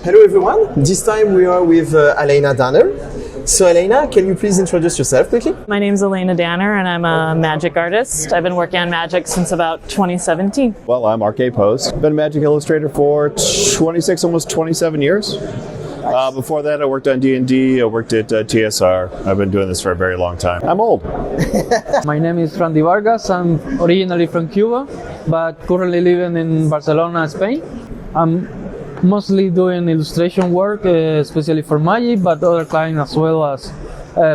Hello everyone, this time we are with Elena Danner. So Elena, can you please introduce yourself quickly? My name's Elena Danner and I'm a magic artist. I've been working on magic since about 2017. Well, I'm RK Post. Been a magic illustrator for 26, almost 27 years. Before that, I worked on D&D, I worked at TSR. I've been doing this for a very long time. I'm old. My name is Randy Vargas. I'm originally from Cuba, but currently living in Barcelona, Spain. I'm mostly doing illustration work, especially for magic, but other clients as well as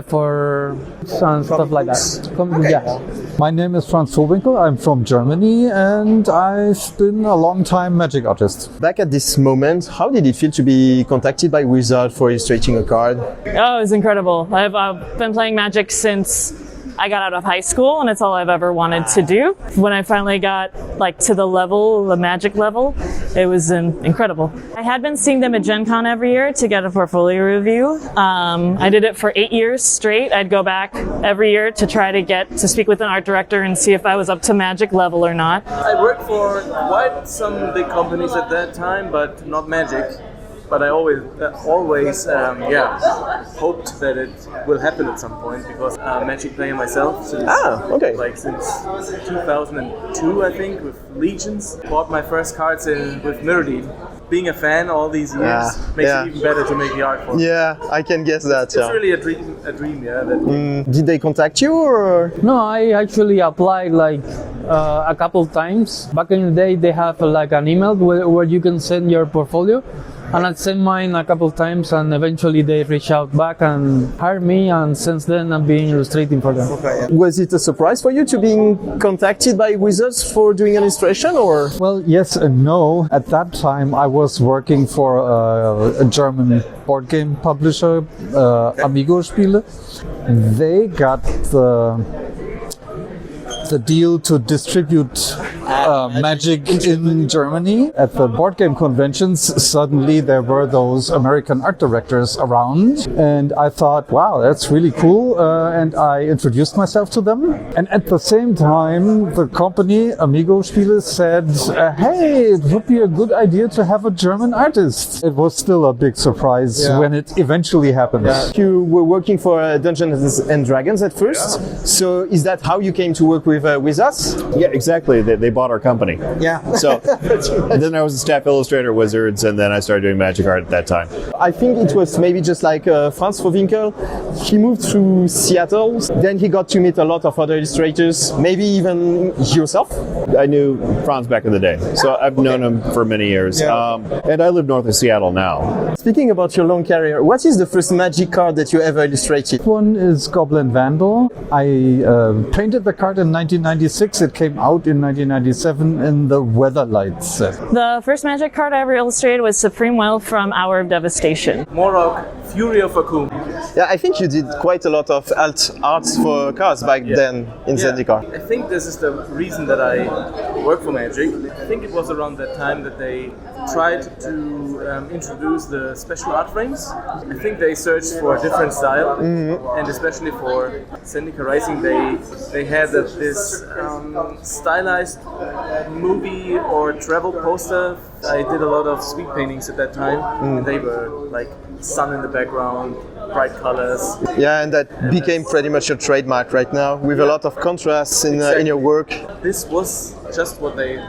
for some stuff like that. Okay. Yeah. My name is Franz Vohwinkel. I'm from Germany and I've been a long time magic artist. Back at this moment, how did it feel to be contacted by Wizard for illustrating a card? Oh, it was incredible. I've been playing magic since I got out of high school, and it's all I've ever wanted to do. When I finally got to the magic level, it was incredible. I had been seeing them at Gen Con every year to get a portfolio review. I did it for 8 years straight. I'd go back every year to try to get to speak with an art director and see if I was up to magic level or not. I worked for quite some big companies at that time, but not magic. But I always hoped that it will happen at some point because I'm a magic player myself since since 2002, I think, with Legions. Bought my first cards with Mirrodin. Being a fan all these years makes it even better to make the art for. Yeah, I can guess that. It's really a dream, yeah. Did they contact you or? No, I actually applied a couple times. Back in the day, they have an email where you can send your portfolio. And I sent mine a couple times, and eventually they reached out back and hired me, and since then I've been illustrating for them. Okay. Was it a surprise for you to being contacted by Wizards for doing an illustration, or? Well, yes and no. At that time I was working for a German board game publisher, Amigo Spiele. They got the deal to distribute magic in Germany. At the board game conventions, suddenly there were those American art directors around, and I thought, wow, that's really cool, and I introduced myself to them. And at the same time, the company, Amigo Spiele, said, hey, it would be a good idea to have a German artist. It was still a big surprise when it eventually happened. Yeah. You were working for Dungeons and Dragons at first, so is that how you came to work with us? Yeah, exactly. They bought our company. Yeah. So then I was a staff illustrator at Wizards, and then I started doing magic art at that time. I think it was maybe just like Franz Vohwinkel. He moved to Seattle, then he got to meet a lot of other illustrators, maybe even yourself. I knew Franz back in the day, so I've known him for many years. Yeah. And I live north of Seattle now. Speaking about your long career, what is the first magic card that you ever illustrated? One is Goblin Vandal. I painted the card in 1996. It came out in 1997 in the Weatherlight set. The first magic card I ever illustrated was Supreme Will from Hour of Devastation. Morok, Fury of Akum. Yeah, I think you did quite a lot of arts for cards back then in Zendikar. I think this is the reason that I work for Magic. I think it was around that time that they tried to introduce the special art frames. I think they searched for a different style, and especially for Zendikar Rising, they had this stylized movie or travel poster. I did a lot of speed paintings at that time, and they were like sun in the background, bright colors. Yeah, and that became pretty much your trademark right now, with a lot of contrasts in your work. This was just what they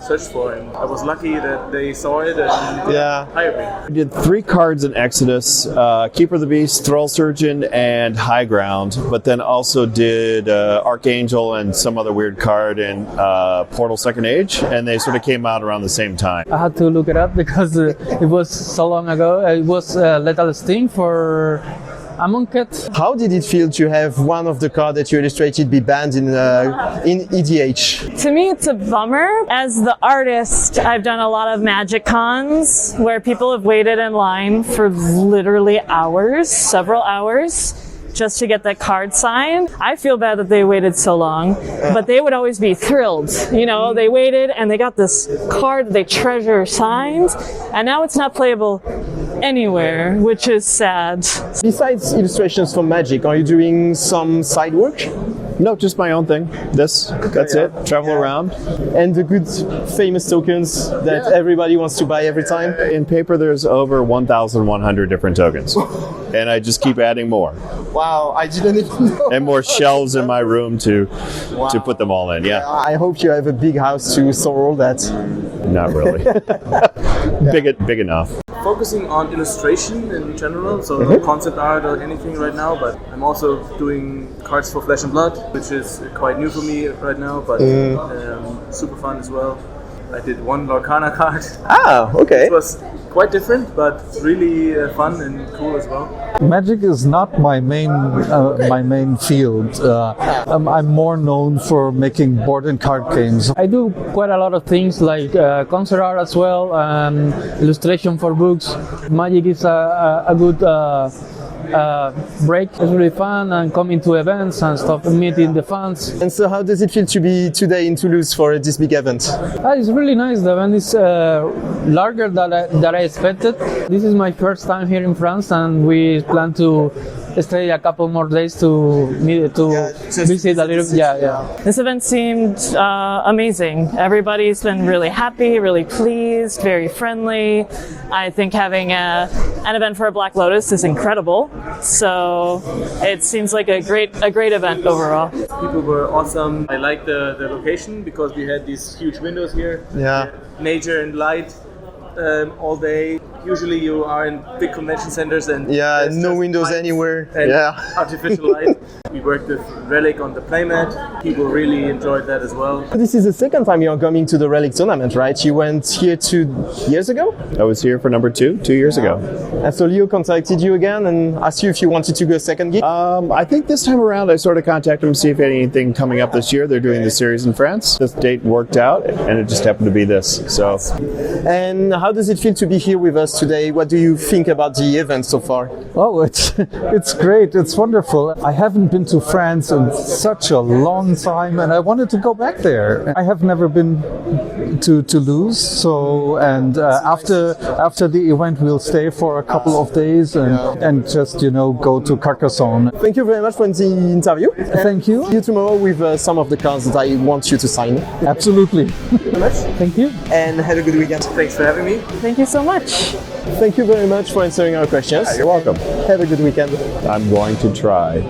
searched for, and I was lucky that they saw it and hired me. I did 3 cards in Exodus, Keeper of the Beast, Thrall Surgeon, and High Ground, but then also did Archangel and some other weird card in Portal Second Age, and they sort of came out around the same time. I had to look it up because it was so long ago. It was Lethal Sting for Amonkhet. How did it feel to have one of the cards that you illustrated be banned in EDH? To me, it's a bummer. As the artist, I've done a lot of magic cons where people have waited in line for literally hours, several hours, just to get that card signed. I feel bad that they waited so long, but they would always be thrilled. You know, they waited and they got this card that they treasure signed, and now it's not playable anywhere, which is sad. Besides illustrations for Magic, are you doing some side work? No, just my own thing. That's it. Travel around. And the good famous tokens that everybody wants to buy every time? In paper, there's over 1,100 different tokens. And I just keep adding more. Wow, I didn't even know. And more shelves in my room to put them all in. Yeah. I hope you have a big house to store all that. Not really. Big enough. Focusing on illustration in general, so no concept art or anything right now, but I'm also doing cards for Flesh and Blood, which is quite new for me right now, but super fun as well. I did one Lorcana card. Ah, okay. It was quite different, but really fun and cool as well. Magic is not my main field. I'm more known for making board and card games. I do quite a lot of things like concert art as well, illustration for books. Magic is a good break. It's really fun, and coming to events and stuff, meeting the fans. And so how does it feel to be today in Toulouse for this big event? It's really nice. The event is larger than I expected. This is my first time here in France, and we plan to stay a couple more days to visit a little. Yeah. This event seemed amazing. Everybody's been really happy, really pleased, very friendly. I think having an event for a Black Lotus is incredible. So it seems like a great event overall. People were awesome. I like the location because we had these huge windows here. Yeah. Nature and light all day. Usually you are in big convention centers and no windows anywhere. And artificial light. We worked with Relic on the playmat. People really enjoyed that as well. This is the second time you're coming to the Relic tournament, right? You went here 2 years ago? I was here for number 2 years ago. And so Leo contacted you again and asked you if you wanted to go second gig? I think this time around I sort of contacted them to see if anything coming up this year. They're doing the series in France. This date worked out and it just happened to be this. So. And how does it feel to be here with us today? What do you think about the event so far? Oh, it's great. It's wonderful. I haven't been to France in such a long time, and I wanted to go back there. I have never been to Toulouse, so after the event, we'll stay for a couple of days and just go to Carcassonne. Thank you very much for the interview. Thank you. See you tomorrow with some of the cards that I want you to sign. Absolutely. Thank you. And have a good weekend. Thanks for having me. Thank you so much. Thank you very much for answering our questions. You're welcome. Have a good weekend. I'm going to try.